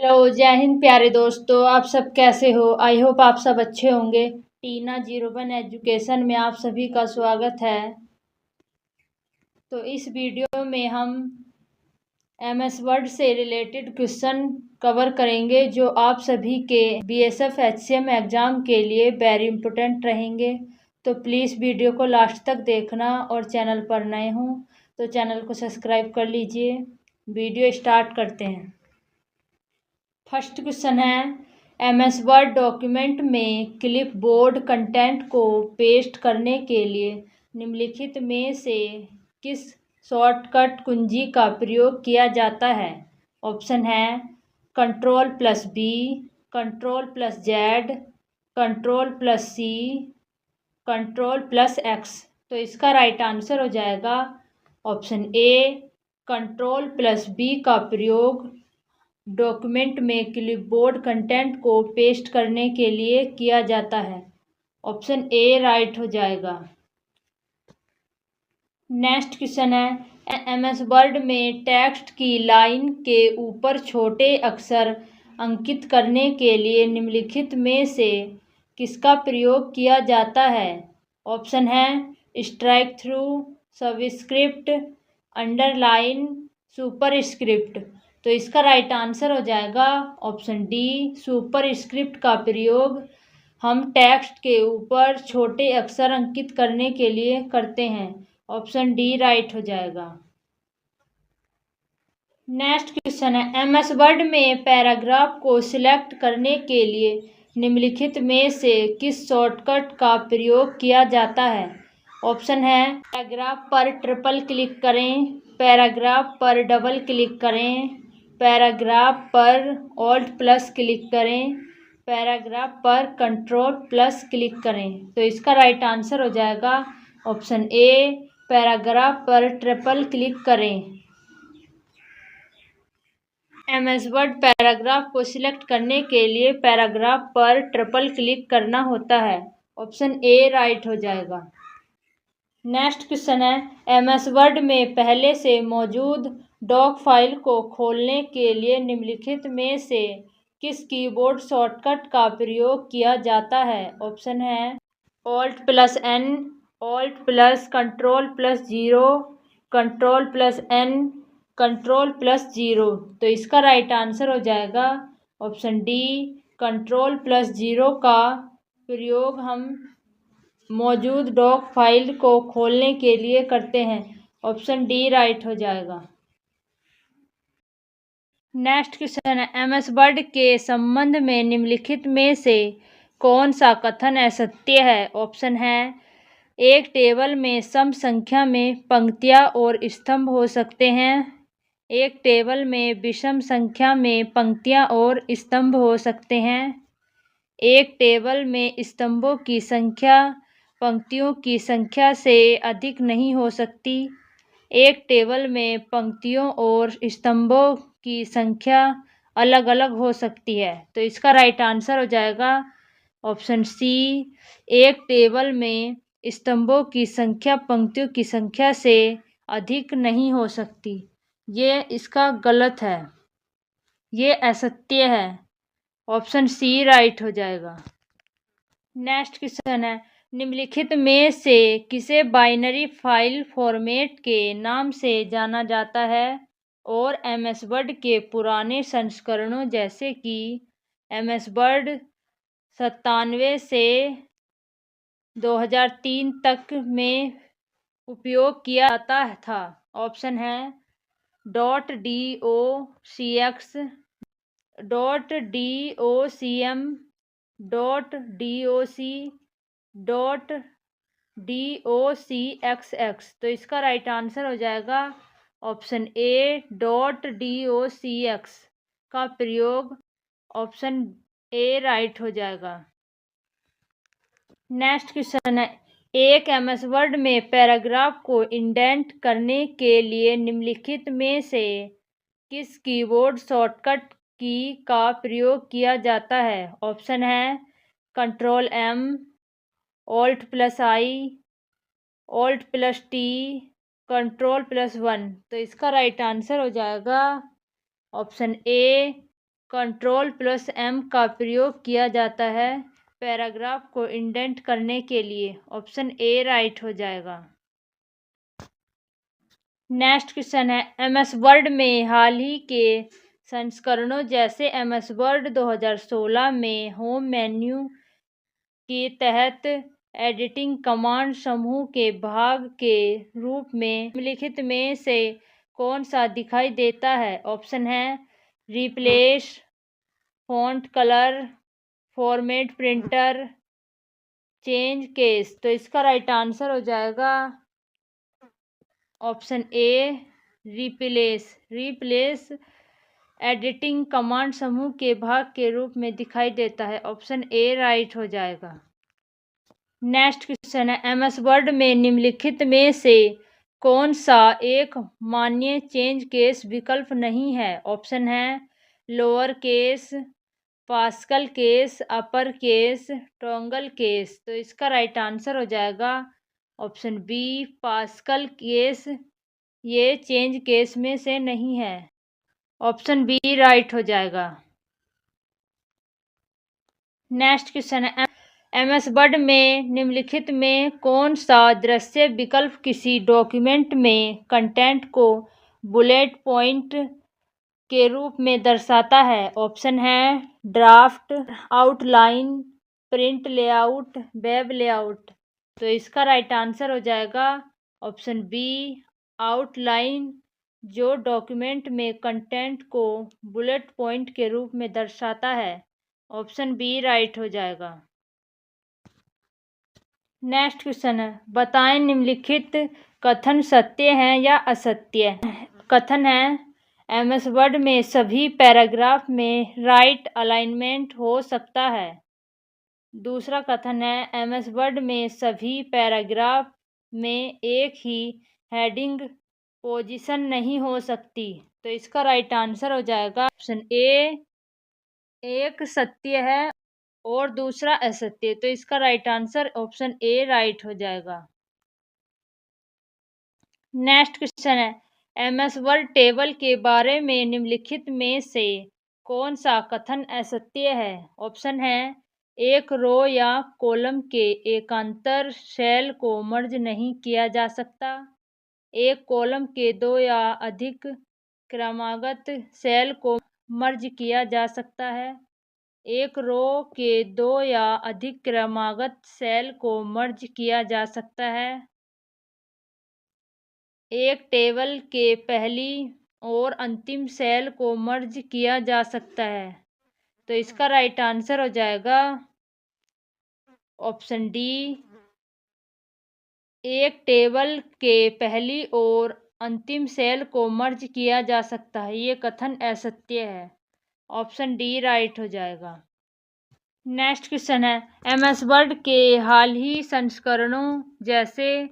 Hello, जय हिंद प्यारे दोस्तों। आप सब कैसे हो? आई होप आप सब अच्छे होंगे। टीना 01 एजुकेशन में आप सभी का स्वागत है। तो इस वीडियो में हम MS वर्ड से रिलेटेड क्वेश्चन कवर करेंगे जो आप सभी के BSF HCM एग्ज़ाम के लिए वेरी इंपॉर्टेंट रहेंगे। तो प्लीज़ वीडियो को लास्ट तक देखना और चैनल पर नए हों तो चैनल को सब्सक्राइब कर लीजिए। वीडियो स्टार्ट करते हैं। फर्स्ट क्वेश्चन है, MS वर्ड डॉक्यूमेंट में क्लिप बोर्ड कंटेंट को पेस्ट करने के लिए निम्नलिखित में से किस शॉर्टकट कुंजी का प्रयोग किया जाता है? ऑप्शन है Ctrl+B, Ctrl+Z, Ctrl+C, Ctrl+X। तो इसका राइट आंसर हो जाएगा ऑप्शन ए, Ctrl+B का प्रयोग डॉक्यूमेंट में क्लिपबोर्ड कंटेंट को पेस्ट करने के लिए किया जाता है। ऑप्शन ए राइट हो जाएगा। नेक्स्ट क्वेश्चन है, MS वर्ड में टेक्स्ट की लाइन के ऊपर छोटे अक्षर अंकित करने के लिए निम्नलिखित में से किसका प्रयोग किया जाता है? ऑप्शन है strike through, subscript, underline, superscript. तो इसका राइट आंसर हो जाएगा ऑप्शन डी, सुपरस्क्रिप्ट का प्रयोग हम टेक्स्ट के ऊपर छोटे अक्षर अंकित करने के लिए करते हैं। ऑप्शन डी राइट हो जाएगा। नेक्स्ट क्वेश्चन है, MS वर्ड में पैराग्राफ को सिलेक्ट करने के लिए निम्नलिखित में से किस शॉर्टकट का प्रयोग किया जाता है? ऑप्शन है पैराग्राफ पर ट्रिपल क्लिक करें, पैराग्राफ पर डबल क्लिक करें, पैराग्राफ पर Alt+ क्लिक करें, पैराग्राफ पर Ctrl+ क्लिक करें। तो इसका राइट आंसर हो जाएगा ऑप्शन ए, पैराग्राफ पर ट्रिपल क्लिक करें। MS वर्ड पैराग्राफ को सिलेक्ट करने के लिए पैराग्राफ पर ट्रिपल क्लिक करना होता है। ऑप्शन ए राइट हो जाएगा। नेक्स्ट क्वेश्चन है, MS वर्ड में पहले से मौजूद डॉक फाइल को खोलने के लिए निम्नलिखित में से किस कीबोर्ड शॉर्टकट का प्रयोग किया जाता है? ऑप्शन है Alt+N, Alt+Ctrl+0, Ctrl+N, Ctrl+0। तो इसका राइट आंसर हो जाएगा ऑप्शन डी, Ctrl+0 का प्रयोग हम मौजूद डॉक फाइल को खोलने के लिए करते हैं। ऑप्शन डी राइट हो जाएगा। नेक्स्ट क्वेश्चन है, MS वर्ड के संबंध में निम्नलिखित में से कौन सा कथन असत्य है? ऑप्शन है एक टेबल में सम संख्या में पंक्तियाँ और स्तंभ हो सकते हैं, एक टेबल में विषम संख्या में पंक्तियाँ और स्तंभ हो सकते हैं, एक टेबल में स्तंभों की संख्या पंक्तियों की संख्या से अधिक नहीं हो सकती, एक टेबल में पंक्तियों और स्तंभों की संख्या अलग अलग हो सकती है। तो इसका राइट आंसर हो जाएगा ऑप्शन सी, एक टेबल में स्तंभों की संख्या पंक्तियों की संख्या से अधिक नहीं हो सकती। ये इसका गलत है, ये असत्य है। ऑप्शन सी राइट हो जाएगा। नेक्स्ट क्वेश्चन है, निम्नलिखित में से किसे बाइनरी फाइल फॉर्मेट के नाम से जाना जाता है और MS वर्ड के पुराने संस्करणों जैसे कि MS वर्ड 97 से 2003 तक में उपयोग किया जाता था? ऑप्शन है .docx, .docm, .doc, .docxx। तो इसका राइट आंसर हो जाएगा ऑप्शन ए, .docx का प्रयोग। ऑप्शन ए राइट हो जाएगा। नेक्स्ट क्वेश्चन है, एक MS वर्ड में पैराग्राफ को इंडेंट करने के लिए निम्नलिखित में से किस कीबोर्ड शॉर्टकट की का प्रयोग किया जाता है? ऑप्शन है Ctrl+M, Alt+I, Alt+T, Ctrl+1। तो इसका राइट आंसर हो जाएगा ऑप्शन ए, Ctrl+M का प्रयोग किया जाता है पैराग्राफ को इंडेंट करने के लिए। ऑप्शन ए राइट हो जाएगा। नेक्स्ट क्वेश्चन है, MS वर्ड में हाल ही के संस्करणों जैसे MS वर्ड 2016 में होम मेन्यू के तहत एडिटिंग कमांड समूह के भाग के रूप में निम्नलिखित में से कौन सा दिखाई देता है? ऑप्शन है replace, font colour, format printer, change case. तो इसका राइट आंसर हो जाएगा option A replace editing command समूह के भाग के रूप में दिखाई देता है। ऑप्शन ए राइट हो जाएगा। नेक्स्ट क्वेश्चन है, MS वर्ड में निम्नलिखित में से कौन सा एक मान्य चेंज केस विकल्प नहीं है? ऑप्शन है lower case, Pascal case, upper case, toggle case. तो इसका राइट आंसर हो जाएगा ऑप्शन बी पास्कल केस। ये चेंज केस में से नहीं है। ऑप्शन बी राइट हो जाएगा। नेक्स्ट क्वेश्चन है, MS वर्ड में निम्नलिखित में कौन सा दृश्य विकल्प किसी डॉक्यूमेंट में कंटेंट को बुलेट पॉइंट के रूप में दर्शाता है? ऑप्शन है draft, outline, print layout, web layout. तो इसका राइट आंसर हो जाएगा ऑप्शन बी आउटलाइन, जो डॉक्यूमेंट में कंटेंट को बुलेट पॉइंट के रूप में दर्शाता है। ऑप्शन बी राइट हो जाएगा। नेक्स्ट क्वेश्चन है, बताएं निम्नलिखित कथन सत्य है या असत्य? कथन है MS वर्ड में सभी पैराग्राफ में राइट अलाइनमेंट हो सकता है। दूसरा कथन है MS वर्ड में सभी पैराग्राफ में एक ही हेडिंग पोजीशन नहीं हो सकती। तो इसका राइट आंसर हो जाएगा ऑप्शन ए एक सत्य है और दूसरा असत्य। तो इसका right answer option A right हो जाएगा। नेक्स्ट क्वेश्चन है, MS वर्ड टेबल के बारे में निम्नलिखित में से कौन सा कथन असत्य है? ऑप्शन है एक रो या कॉलम के एकांतर सेल को मर्ज नहीं किया जा सकता, एक कॉलम के दो या अधिक क्रमागत सेल को मर्ज किया जा सकता है, एक रो के दो या अधिक क्रमागत सेल को मर्ज किया जा सकता है, एक टेबल के पहली और अंतिम सेल को मर्ज किया जा सकता है। तो इसका राइट आंसर हो जाएगा ऑप्शन डी एक टेबल के पहली और अंतिम सेल को मर्ज किया जा सकता है। ये कथन असत्य है। ऑप्शन डी राइट हो जाएगा। नेक्स्ट क्वेश्चन है, MS वर्ड के हाल ही संस्करणों जैसे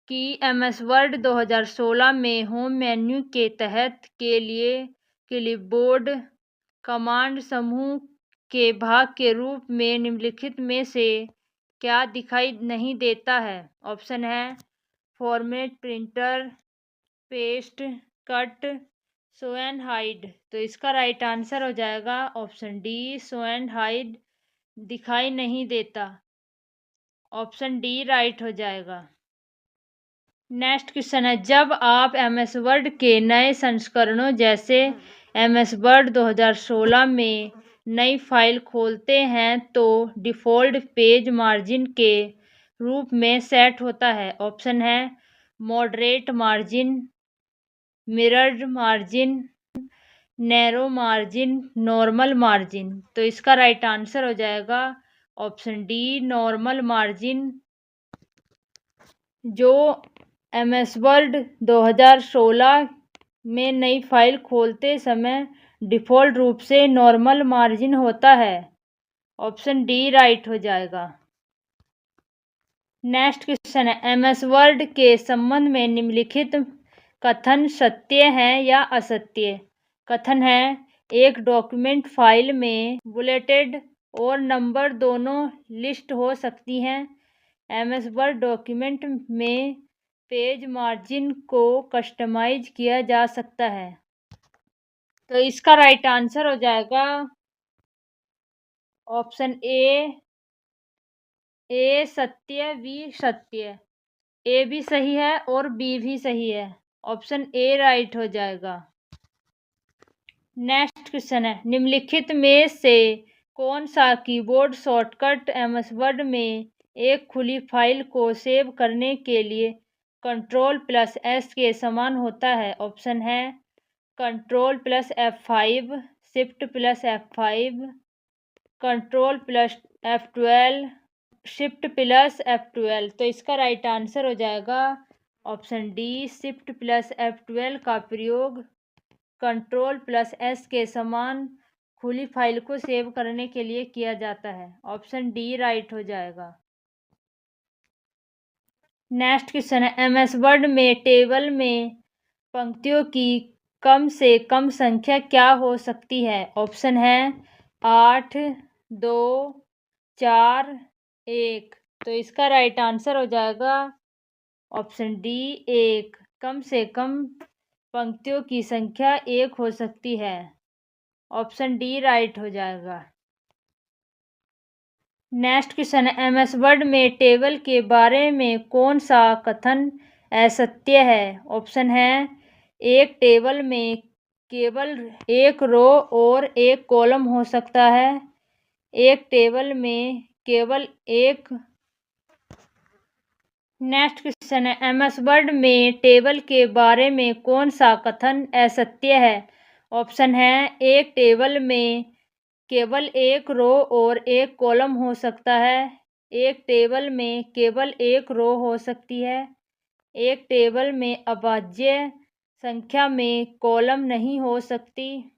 कि MS वर्ड 2016 में होम मेन्यू के तहत के लिए क्लिपबोर्ड कमांड समूह के भाग के रूप में निम्नलिखित में से क्या दिखाई नहीं देता है? ऑप्शन है format printer, paste, cut, show and hide. तो इसका राइट आंसर हो जाएगा option D show and hide दिखाई नहीं देता। ऑप्शन डी राइट हो जाएगा। नेक्स्ट क्वेश्चन है, जब आप MS वर्ड के नए संस्करणों जैसे MS वर्ड 2016 में नई फाइल खोलते हैं तो डिफ़ॉल्ट पेज मार्जिन के रूप में सेट होता है। ऑप्शन है moderate margin, mirrored margin, narrow margin, normal margin. तो इसका राइट आंसर हो जाएगा ऑप्शन डी नॉर्मल मार्जिन, जो MS वर्ड 2016 में नई फाइल खोलते समय डिफ़ॉल्ट रूप से नॉर्मल मार्जिन होता है। ऑप्शन डी राइट हो जाएगा। नेक्स्ट क्वेश्चन है, MS वर्ड के संबंध में निम्नलिखित कथन सत्य है या असत्य? कथन है एक डॉक्यूमेंट फाइल में बुलेटेड और नंबर दोनों लिस्ट हो सकती हैं। MS वर्ड डॉक्यूमेंट में पेज मार्जिन को कस्टमाइज किया जा सकता है। तो इसका राइट आंसर हो जाएगा ऑप्शन ए सत्य, बी सत्य। ए भी सही है और बी भी सही है। ऑप्शन ए राइट हो जाएगा। नेक्स्ट क्वेश्चन है, निम्नलिखित में से कौन सा कीबोर्ड शॉर्टकट एमएस वर्ड में एक खुली फाइल को सेव करने के लिए Ctrl+S के समान होता है? ऑप्शन है Ctrl+F5, Shift+F5, Ctrl+F12, Shift+F12। तो इसका राइट आंसर हो जाएगा ऑप्शन डी, Shift+F12 का प्रयोग Ctrl+S के समान खुली फाइल को सेव करने के लिए किया जाता है। ऑप्शन डी राइट हो जाएगा। नेक्स्ट क्वेश्चन है, एमएस वर्ड में टेबल में पंक्तियों की कम से कम संख्या क्या हो सकती है? ऑप्शन है 8, 2, 4, 1। तो इसका राइट आंसर हो जाएगा ऑप्शन डी 1। कम से कम पंक्तियों की संख्या 1 हो सकती है। ऑप्शन डी राइट हो जाएगा। नेक्स्ट क्वेश्चन है, एमएस वर्ड में टेबल के बारे में कौन सा कथन असत्य है? ऑप्शन है एक टेबल में केवल एक रो और एक कॉलम हो सकता है। एक टेबल में केवल एक। नेक्स्ट क्वेश्चन है, एमएस वर्ड में टेबल के बारे में कौन सा कथन असत्य है? ऑप्शन है एक टेबल में केवल एक रो और एक कॉलम हो सकता है। एक टेबल में केवल एक रो हो सकती है। एक टेबल में अभाज्य संख्या में कॉलम नहीं हो सकती।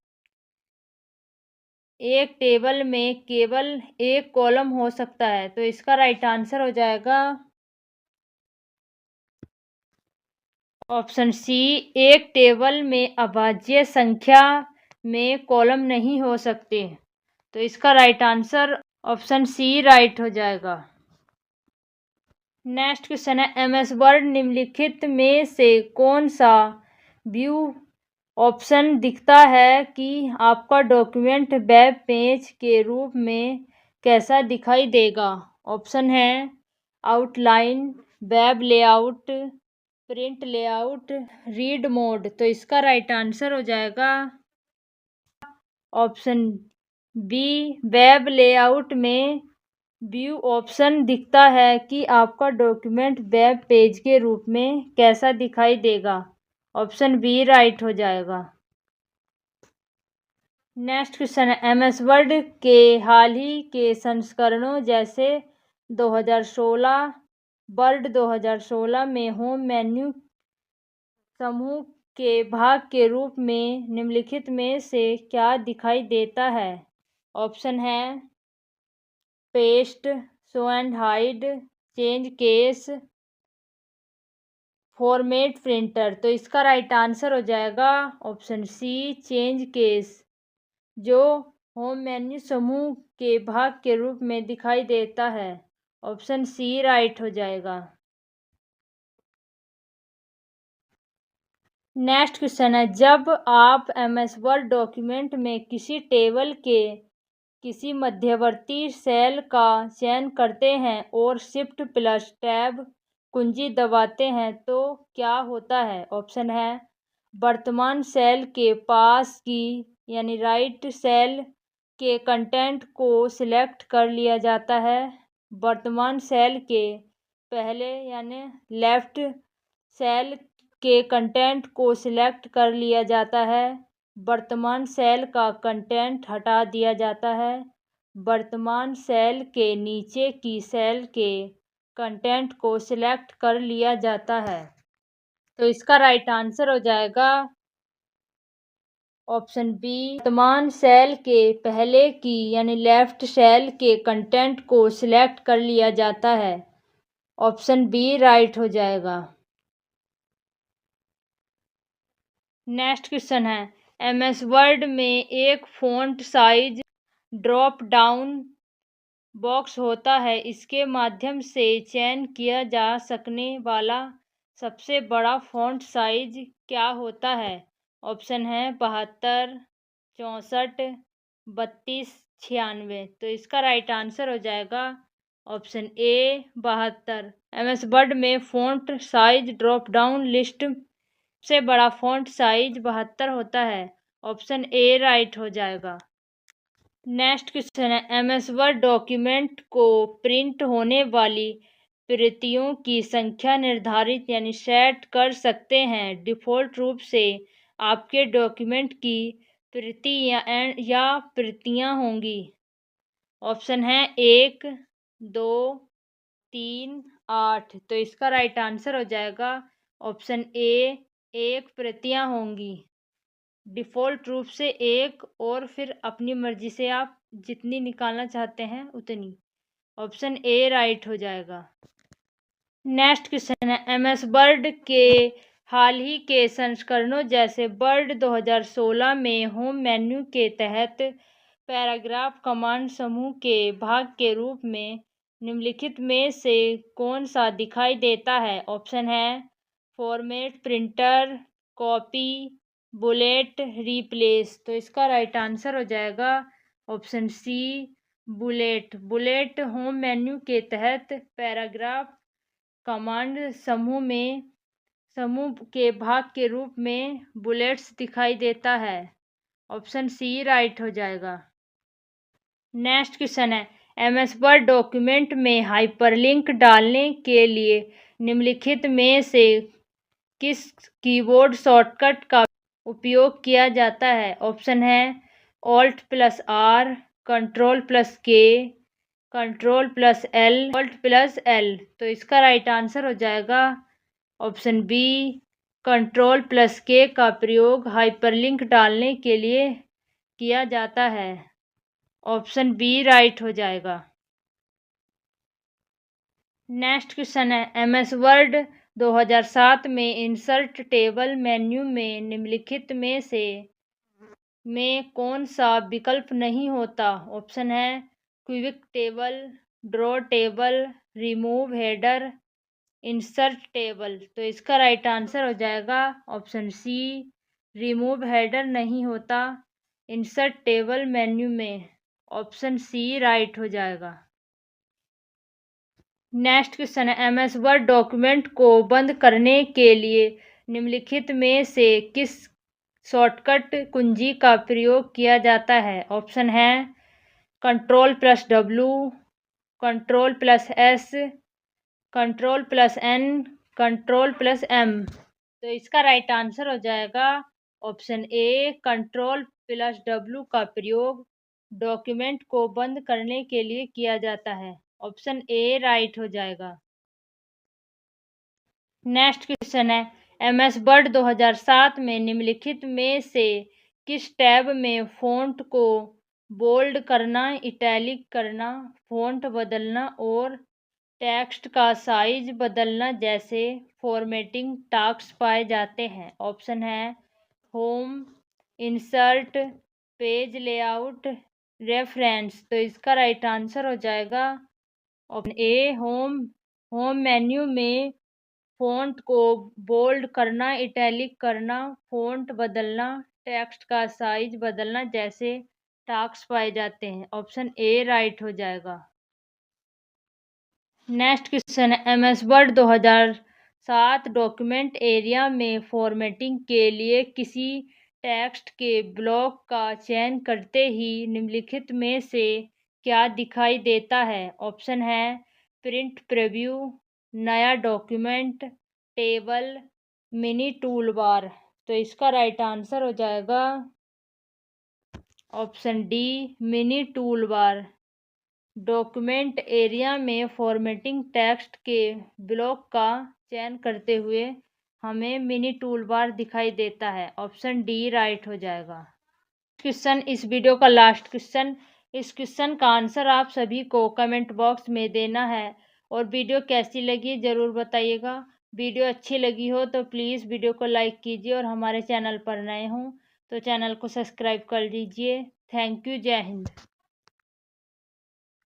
एक टेबल में केवल एक कॉलम हो सकता है। तो इसका राइट आंसर हो जाएगा ऑप्शन सी, एक टेबल में अभाज्य संख्या में कॉलम नहीं हो सकते। तो इसका right answer option C right हो जाएगा। नेक्स्ट क्वेश्चन है, एमएस वर्ड निम्नलिखित में से कौन सा व्यू ऑप्शन दिखता है कि आपका डॉक्यूमेंट वेब पेज के रूप में कैसा दिखाई देगा? ऑप्शन है outline, web layout, print layout, read mode. तो इसका राइट आंसर हो जाएगा ऑप्शन बी, वेब लेआउट में व्यू ऑप्शन दिखता है कि आपका डॉक्यूमेंट वेब पेज के रूप में कैसा दिखाई देगा। ऑप्शन बी राइट हो जाएगा। नेक्स्ट क्वेश्चन है, एमएस वर्ड के हाल ही के संस्करणों जैसे 2016, वर्ड 2016 में होम मेन्यू समूह के भाग के रूप में निम्नलिखित में से क्या दिखाई देता है? ऑप्शन है paste, show and hide, change case, format printer. तो इसका राइट आंसर हो जाएगा ऑप्शन सी, चेंज केस, जो होम मेन्यू समूह के भाग के रूप में दिखाई देता है। ऑप्शन सी राइट हो जाएगा। नेक्स्ट क्वेश्चन है, जब आप एमएस वर्ड डॉक्यूमेंट में किसी टेबल के किसी मध्यवर्ती सेल का चयन करते हैं और Shift+Tab कुंजी दबाते हैं तो क्या होता है? ऑप्शन है वर्तमान सेल के पास की यानी राइट सेल के कंटेंट को सिलेक्ट कर लिया जाता है। वर्तमान सेल के पहले यानी लेफ्ट सेल के कंटेंट को सिलेक्ट कर लिया जाता है। वर्तमान सेल का कंटेंट हटा दिया जाता है। वर्तमान सेल के नीचे की सेल के कंटेंट को सिलेक्ट कर लिया जाता है। तो इसका राइट आंसर हो जाएगा ऑप्शन बी, वर्तमान सेल के पहले की यानी लेफ्ट सेल के कंटेंट को सिलेक्ट कर लिया जाता है। ऑप्शन बी राइट हो जाएगा। नेक्स्ट क्वेश्चन है, एमएस वर्ड में एक font size drop down box होता है। इसके माध्यम से चयन किया जा सकने वाला सबसे बड़ा फ़ॉन्ट साइज क्या होता है? ऑप्शन है 72, 64 32 96। तो इसका राइट आंसर हो जाएगा ऑप्शन ए 72। एमएस वर्ड में font size drop down list से बड़ा फ़ॉन्ट साइज 72 होता है। ऑप्शन ए राइट हो जाएगा। नेक्स्ट क्वेश्चन है, एमएस वर्ड डॉक्यूमेंट को प्रिंट होने वाली प्रतियों की संख्या निर्धारित यानी सेट कर सकते हैं। डिफ़ॉल्ट रूप से आपके डॉक्यूमेंट की प्रति या प्रतियां होंगी। ऑप्शन है 1 2 3 8। तो इसका राइट आंसर हो जाएगा ऑप्शन ए 1 प्रतियां होंगी। डिफ़ॉल्ट रूप से 1 और फिर अपनी मर्जी से आप जितनी निकालना चाहते हैं उतनी। ऑप्शन ए राइट हो जाएगा। नेक्स्ट क्वेश्चन है, एमएस वर्ड के हाल ही के संस्करणों जैसे वर्ड 2016 में होम मेन्यू के तहत पैराग्राफ कमांड समूह के भाग के रूप में निम्नलिखित में से कौन सा दिखाई देता है। ऑप्शन है format, printer, copy, bullet, replace. तो इसका राइट आंसर हो जाएगा option C bullet. Bullet home menu के तहत पैराग्राफ कमांड समूह के भाग के रूप में बुलेट्स दिखाई देता है। ऑप्शन सी राइट हो जाएगा। नेक्स्ट क्वेश्चन है, एमएस वर्ड डॉक्यूमेंट में हाइपरलिंक डालने के लिए निम्नलिखित में से किस कीबोर्ड शॉर्टकट का उपयोग किया जाता है। ऑप्शन है Alt+R, Ctrl+K, Ctrl+L, Alt+L। तो इसका राइट आंसर हो जाएगा ऑप्शन बी Ctrl+K का प्रयोग हाइपरलिंक डालने के लिए किया जाता है। ऑप्शन बी राइट हो जाएगा। नेक्स्ट क्वेश्चन है, एमएस वर्ड 2007 में इंसर्ट टेबल मेन्यू में निम्नलिखित में से कौन सा विकल्प नहीं होता। ऑप्शन है quick table, draw table, remove header, insert table. तो इसका राइट आंसर हो जाएगा ऑप्शन सी रिमूव हेडर नहीं होता इंसर्ट टेबल मेन्यू में। ऑप्शन सी राइट हो जाएगा। नेक्स्ट क्वेश्चन है, एमएस वर्ड डॉक्यूमेंट को बंद करने के लिए निम्नलिखित में से किस शॉर्टकट कुंजी का प्रयोग किया जाता है। ऑप्शन है Ctrl+W, Ctrl+S, Ctrl+N, Ctrl+M। तो इसका राइट आंसर हो जाएगा ऑप्शन ए Ctrl+W का प्रयोग डॉक्यूमेंट को बंद करने के लिए किया जाता है। ऑप्शन ए राइट हो जाएगा। नेक्स्ट क्वेश्चन है, एमएस वर्ड 2007 में निम्नलिखित में से किस टैब में फ़ॉन्ट को बोल्ड करना, इटैलिक करना, फ़ॉन्ट बदलना और टेक्स्ट का साइज बदलना जैसे फॉर्मेटिंग टास्क पाए जाते हैं। ऑप्शन है home, insert, page layout, reference. तो इसका राइट आंसर हो जाएगा ऑप्शन ए होम मेन्यू में फ़ॉन्ट को बोल्ड करना, इटैलिक करना, फ़ॉन्ट बदलना, टेक्स्ट का साइज बदलना जैसे टास्क पाए जाते हैं। ऑप्शन ए राइट हो जाएगा। नेक्स्ट क्वेश्चन है, एमएस वर्ड 2007 डॉक्यूमेंट एरिया में फॉर्मेटिंग के लिए किसी टेक्स्ट के ब्लॉक का चयन करते ही निम्नलिखित में से क्या दिखाई देता है। ऑप्शन है प्रिंट प्रीव्यू, नया document, table, mini tool bar. तो इसका राइट आंसर हो जाएगा option D mini tool bar. Document area में फॉर्मेटिंग टेक्स्ट के ब्लॉक का चयन करते हुए हमें मिनी टूल बार दिखाई देता है। ऑप्शन डी राइट हो जाएगा। क्वेश्चन इस वीडियो का लास्ट क्वेश्चन। इस क्वेश्चन का आंसर आप सभी को कमेंट बॉक्स में देना है और वीडियो कैसी लगी ज़रूर बताइएगा। वीडियो अच्छी लगी हो तो प्लीज़ वीडियो को लाइक कीजिए और हमारे चैनल पर नए हों तो चैनल को सब्सक्राइब कर लीजिए। Thank you. जय हिंद।